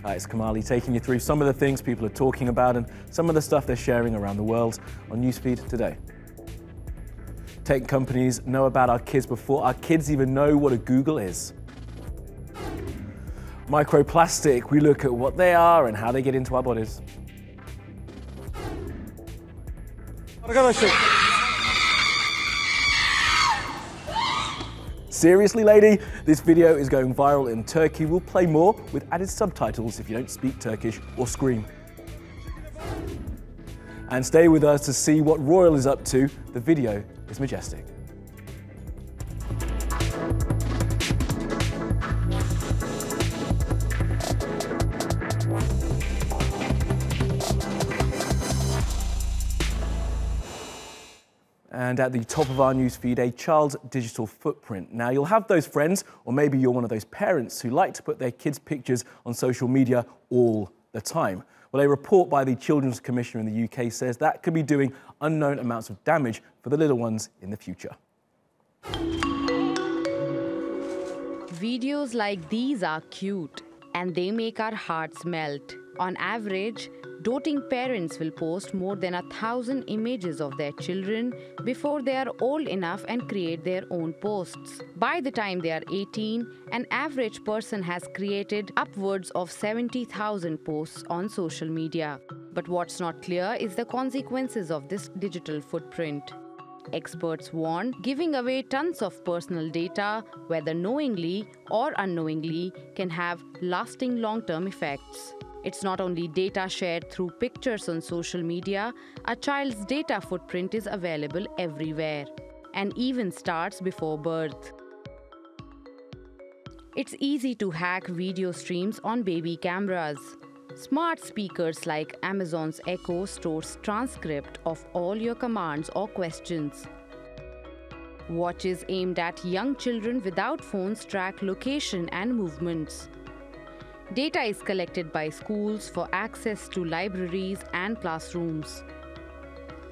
Hi, it's Kamali taking you through some of the things people are talking about and some of the stuff they're sharing around the world on NewsFeed today. Tech companies know about our kids before our kids even know what a Google is. Microplastic, we look at what they are and how they get into our bodies. Seriously, lady? This video is going viral in Turkey. We'll play more with added subtitles if you don't speak Turkish or scream. And stay with us to see what Royal is up to. The video is majestic. And at the top of our newsfeed, a child's digital footprint. Now, you'll have those friends, or maybe you're one of those parents who like to put their kids' pictures on social media all the time. Well, a report by the Children's Commissioner in the UK says that could be doing unknown amounts of damage for the little ones in the future. Videos like these are cute, and they make our hearts melt. On average, doting parents will post more than 1,000 images of their children before they are old enough and create their own posts. By the time they are 18, an average person has created upwards of 70,000 posts on social media. But what's not clear is the consequences of this digital footprint. Experts warn giving away tons of personal data, whether knowingly or unknowingly, can have lasting long-term effects. It's not only data shared through pictures on social media, a child's data footprint is available everywhere, and even starts before birth. It's easy to hack video streams on baby cameras. Smart speakers like Amazon's Echo stores transcript of all your commands or questions. Watches aimed at young children without phones track location and movements. Data is collected by schools for access to libraries and classrooms.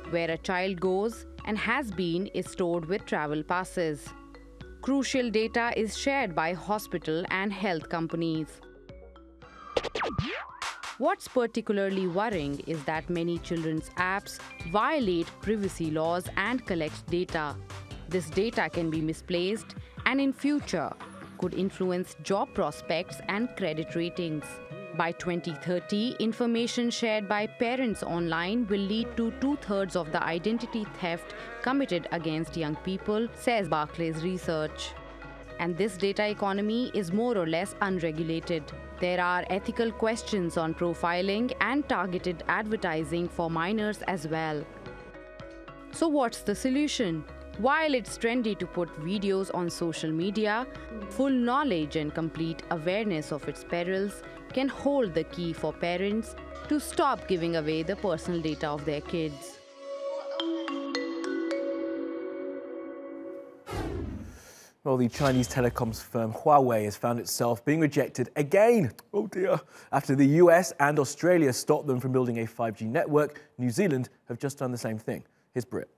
Where a child goes and has been is stored with travel passes. Crucial data is shared by hospital and health companies. What's particularly worrying is that many children's apps violate privacy laws and collect data. This data can be misplaced and in future could influence job prospects and credit ratings. By 2030, information shared by parents online will lead to 2/3 of the identity theft committed against young people, says Barclays research. And this data economy is more or less unregulated. There are ethical questions on profiling and targeted advertising for minors as well. So what's the solution? While it's trendy to put videos on social media, full knowledge and complete awareness of its perils can hold the key for parents to stop giving away the personal data of their kids. Well, the Chinese telecoms firm Huawei has found itself being rejected again, oh dear, after the US and Australia stopped them from building a 5G network. New Zealand have just done the same thing. Here's Britt.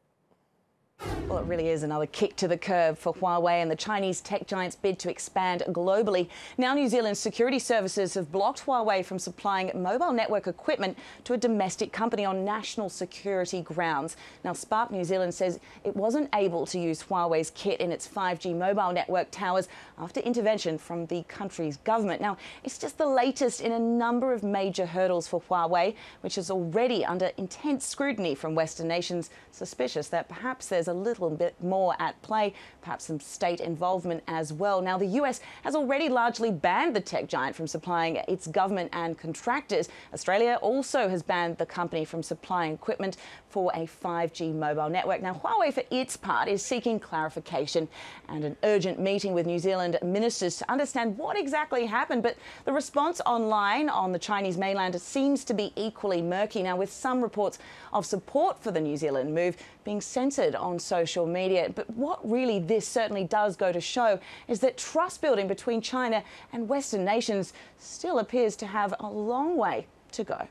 Well, it really is another kick to the curb for Huawei and the Chinese tech giant's bid to expand globally. Now New Zealand's security services have blocked Huawei from supplying mobile network equipment to a domestic company on national security grounds. Now Spark New Zealand says it wasn't able to use Huawei's kit in its 5G mobile network towers after intervention from the country's government. Now, it's just the latest in a number of major hurdles for Huawei, which is already under intense scrutiny from Western nations, suspicious that perhaps there's a little bit more at play, perhaps some state involvement as well. Now, the US has already largely banned the tech giant from supplying its government and contractors. Australia also has banned the company from supplying equipment for a 5G mobile network. Now, Huawei, for its part, is seeking clarification and an urgent meeting with New Zealand ministers to understand what exactly happened. But the response online on the Chinese mainland seems to be equally murky now, with some reports of support for the New Zealand move being censored on social media. But what really this certainly does go to show is that trust building between China and Western nations still appears to have a long way to go.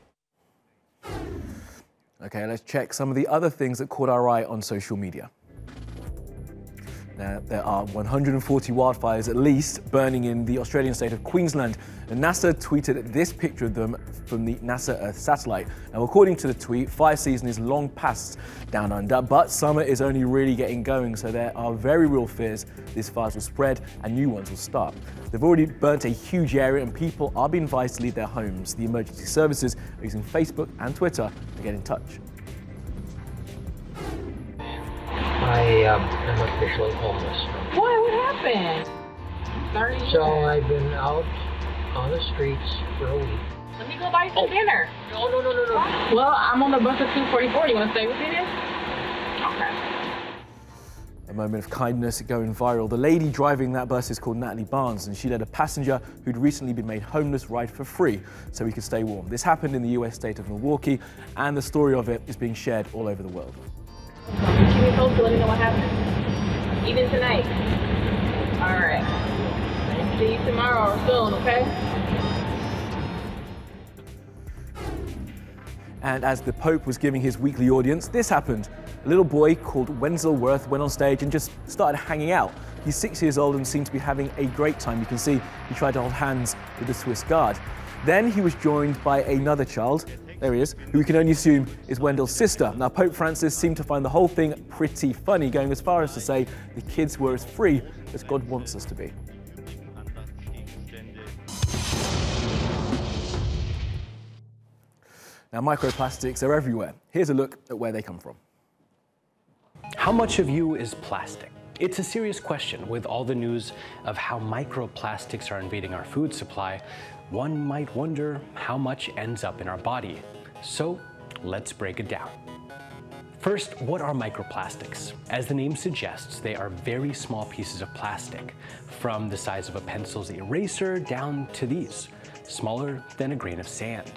Okay, let's check some of the other things that caught our eye on social media. Now, there are 140 wildfires at least burning in the Australian state of Queensland, and NASA tweeted this picture of them from the NASA Earth satellite. Now, according to the tweet, fire season is long past down under, but summer is only really getting going, so there are very real fears these fires will spread and new ones will start. They've already burnt a huge area and people are being advised to leave their homes. The emergency services are using Facebook and Twitter to get in touch. I am officially homeless. What happened? Sorry. So I've been out on the streets for a week. Let me go buy some dinner. No. Well, I'm on the bus at 2:44. You want to stay with me then? Okay. A moment of kindness going viral. The lady driving that bus is called Natalie Barnes, and she let a passenger who'd recently been made homeless ride for free so he could stay warm. This happened in the US state of Milwaukee, and the story of it is being shared all over the world. Keep me posted, let me know what happens. Even tonight. Alright. See you tomorrow or soon, okay? And as the Pope was giving his weekly audience, this happened. A little boy called Wenzel Worth went on stage and just started hanging out. He's 6 years old and seemed to be having a great time. You can see he tried to hold hands with the Swiss guard. Then he was joined by another child, there he is, who we can only assume is Wendell's sister. Now, Pope Francis seemed to find the whole thing pretty funny, going as far as to say the kids were as free as God wants us to be. Now, microplastics are everywhere. Here's a look at where they come from. How much of you is plastic? It's a serious question. With all the news of how microplastics are invading our food supply, one might wonder how much ends up in our body. So let's break it down. First, what are microplastics? As the name suggests, they are very small pieces of plastic, from the size of a pencil's eraser down to these, smaller than a grain of sand.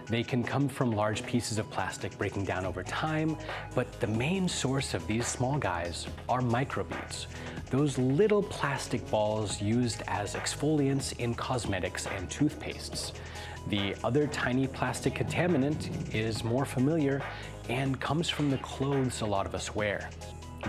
They can come from large pieces of plastic breaking down over time, but the main source of these small guys are microbeads, those little plastic balls used as exfoliants in cosmetics and toothpastes. The other tiny plastic contaminant is more familiar and comes from the clothes a lot of us wear.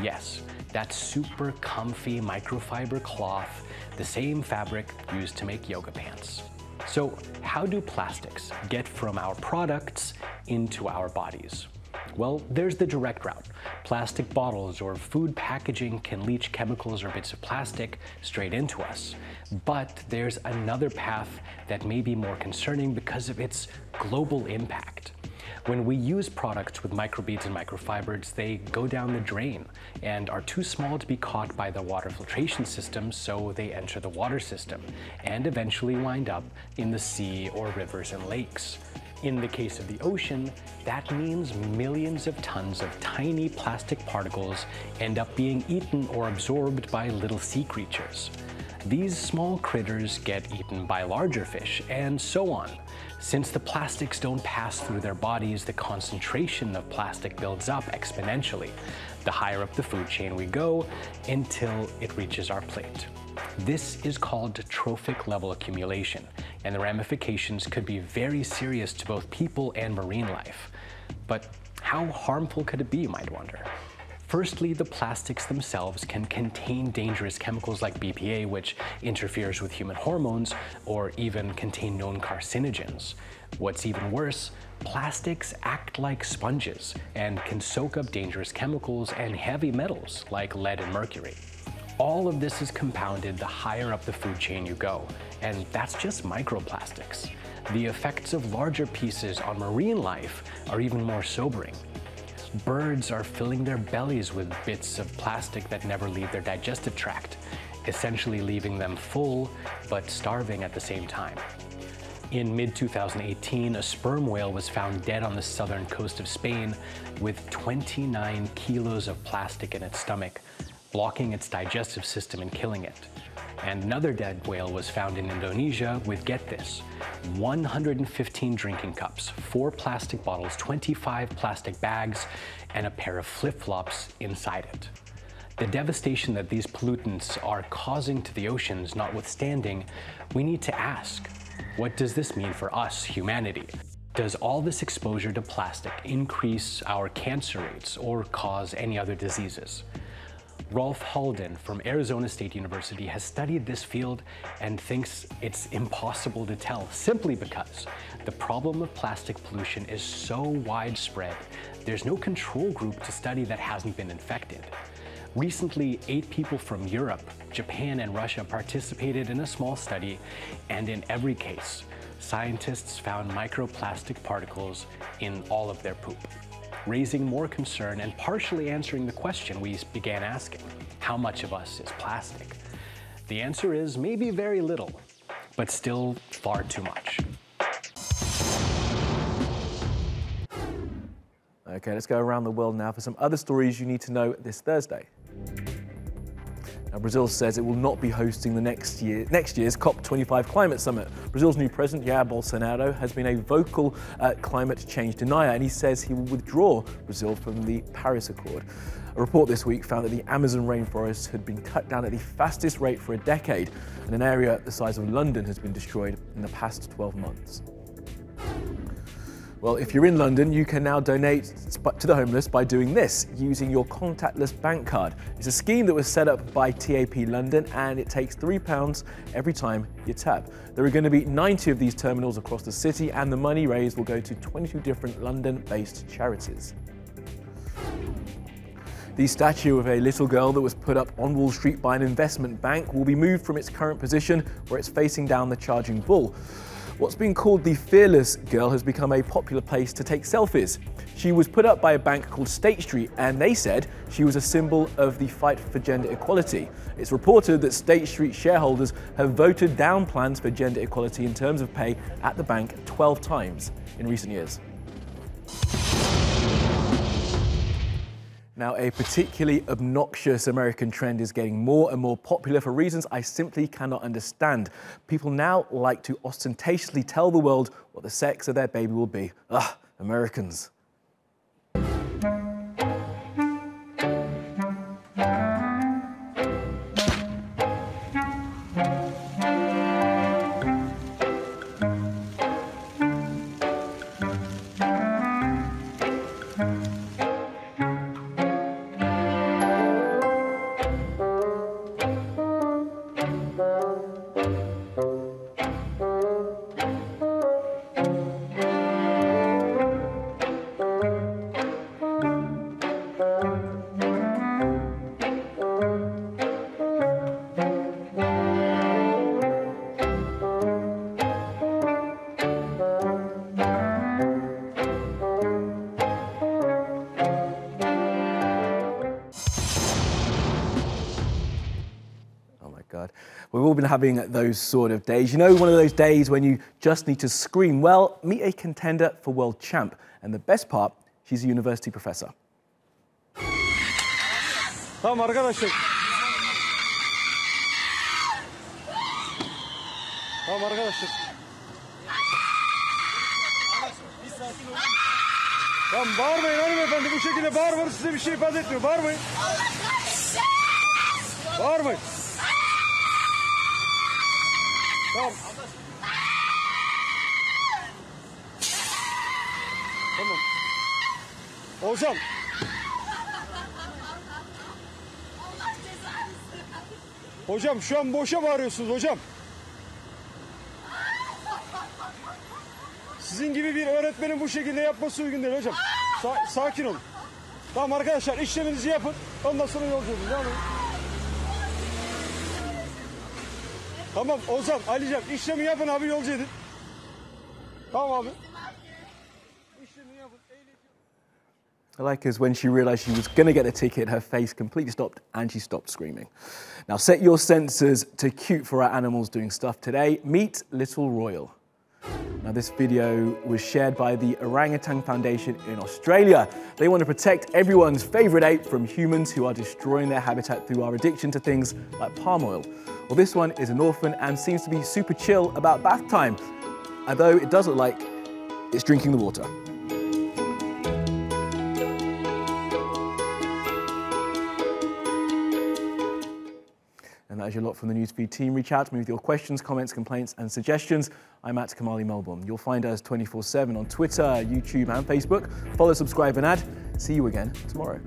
Yes, that super comfy microfiber cloth, the same fabric used to make yoga pants. So how do plastics get from our products into our bodies? Well, there's the direct route. Plastic bottles or food packaging can leach chemicals or bits of plastic straight into us. But there's another path that may be more concerning because of its global impact. When we use products with microbeads and microfibers, they go down the drain and are too small to be caught by the water filtration system, so they enter the water system and eventually wind up in the sea or rivers and lakes. In the case of the ocean, that means millions of tons of tiny plastic particles end up being eaten or absorbed by little sea creatures. These small critters get eaten by larger fish, and so on. Since the plastics don't pass through their bodies, the concentration of plastic builds up exponentially, the higher up the food chain we go until it reaches our plate. This is called trophic level accumulation, and the ramifications could be very serious to both people and marine life. But how harmful could it be, you might wonder? Firstly, the plastics themselves can contain dangerous chemicals like BPA, which interferes with human hormones, or even contain known carcinogens. What's even worse, plastics act like sponges and can soak up dangerous chemicals and heavy metals like lead and mercury. All of this is compounded the higher up the food chain you go, and that's just microplastics. The effects of larger pieces on marine life are even more sobering. Birds are filling their bellies with bits of plastic that never leave their digestive tract, essentially leaving them full but starving at the same time. In mid-2018, a sperm whale was found dead on the southern coast of Spain with 29 kilos of plastic in its stomach, blocking its digestive system and killing it. And another dead whale was found in Indonesia with, get this, 115 drinking cups, 4 plastic bottles, 25 plastic bags, and a pair of flip-flops inside it. The devastation that these pollutants are causing to the oceans notwithstanding, we need to ask, what does this mean for us, humanity? Does all this exposure to plastic increase our cancer rates or cause any other diseases? Rolf Halden from Arizona State University has studied this field and thinks it's impossible to tell, simply because the problem of plastic pollution is so widespread, there's no control group to study that hasn't been infected. Recently, 8 people from Europe, Japan, and Russia participated in a small study, and in every case, scientists found microplastic particles in all of their poop, raising more concern and partially answering the question we began asking: how much of us is plastic? The answer is maybe very little, but still far too much. Okay, let's go around the world now for some other stories you need to know this Thursday. Now, Brazil says it will not be hosting the next year's COP25 climate summit. Brazil's new president, Jair Bolsonaro, has been a vocal climate change denier, and he says he will withdraw Brazil from the Paris Accord. A report this week found that the Amazon rainforest had been cut down at the fastest rate for a decade, and an area the size of London has been destroyed in the past 12 months. Well, if you're in London, you can now donate to the homeless by doing this, using your contactless bank card. It's a scheme that was set up by TAP London, and it takes £3 every time you tap. There are going to be 90 of these terminals across the city, and the money raised will go to 22 different London-based charities. The statue of a little girl that was put up on Wall Street by an investment bank will be moved from its current position, where it's facing down the charging bull. What's been called the Fearless Girl has become a popular place to take selfies. She was put up by a bank called State Street, and they said she was a symbol of the fight for gender equality. It's reported that State Street shareholders have voted down plans for gender equality in terms of pay at the bank 12 times in recent years. Now, a particularly obnoxious American trend is getting more and more popular for reasons I simply cannot understand. People now like to ostentatiously tell the world what the sex of their baby will be. Ugh, Americans. God. We've all been having those sort of days. You know, one of those days when you just need to scream. Well, meet a contender for world champ. And the best part, she's a university professor. Tamam arkadaşlar. Tamam arkadaşlar. Tamam bağırmayın hanımefendi, bu şekilde bağırmanız size bir şey ifade etmiyor. Bağırmayın. Bağırmayın. Tamam. Tamam. Hocam. Hocam şu an boşa bağırıyorsunuz hocam. Sizin gibi bir öğretmenin bu şekilde yapması uygun değil hocam. Sakin olun. Tamam arkadaşlar, işleminizi yapın. Ondan sonra yolcu olun. Devam edin. Tamam Ozan, Alican, işlemi yapın abi, yolcu edin. Tamam abi. İşlemi yapın. I like us when she realised she was going to get the ticket, her face completely stopped and she stopped screaming. Now set your sensors to cute for our animals doing stuff today. Meet Little Royal. Now this video was shared by the Orangutan Foundation in Australia. They want to protect everyone's favourite ape from humans who are destroying their habitat through our addiction to things like palm oil. Well, this one is an orphan and seems to be super chill about bath time, although it does look like it's drinking the water. And that is your lot from the NewsFeed team. Reach out to me with your questions, comments, complaints and suggestions. I'm at Kamali Melbourne. You'll find us 24/7 on Twitter, YouTube and Facebook. Follow, subscribe and add. See you again tomorrow.